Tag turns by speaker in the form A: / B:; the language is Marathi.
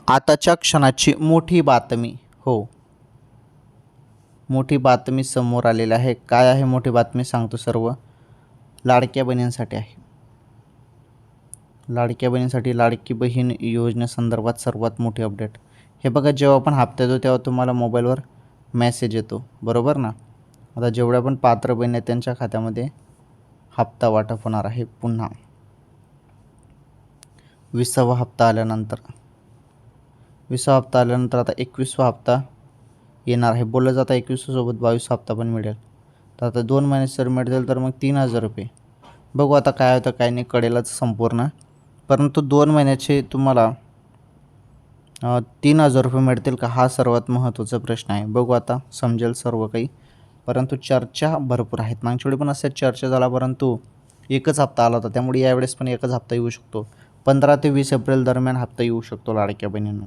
A: आताच्या क्षणाची मोठी बातमी. हो, मोठी बातमी समोर आलेली आहे. काय आहे मोठी बातमी सांगतो सर्व. लाडक्या बहिणींसाठी आहे. लाडक्या बहिणींसाठी लाडकी बहीण योजनेसंदर्भात सर्वात मोठी अपडेट. हे बघा, जेव्हा आपण हप्ता येतो तेव्हा तुम्हाला मोबाईलवर मेसेज येतो, बरोबर ना. आता जेवढ्या पण पात्र बहिणी आहेत त्यांच्या खात्यामध्ये हप्ता वाटप होणार आहे पुन्हा 20वा हप्ता आल्यानंतर. 20वा हप्ता आल्यानंतर आता 21वा हप्ता येणार आहे. बोललं जातं 21 सोबत 22 हप्ता पण मिळेल. तर आता 2 महिने जर मिळतील तर मग 3000 रुपये. बघू आता काय होतं काय नाही, कळेलच संपूर्ण. परंतु 2 महिन्याचे तुम्हाला 3000 रुपये मिळतील का, हा सर्वात महत्त्वाचा प्रश्न आहे. बघू आता समजेल सर्व काही. परंतु चर्चा भरपूर आहेत. मागच्या वेळी पण असं चर्चा झाला, परंतु एकच हप्ता आला होता. त्यामुळे यावेळेस पण एकच हप्ता येऊ शकतो. 15 ते 20 एप्रिल दरम्यान हप्ता येऊ शकतो लाडक्या बहिणींनो.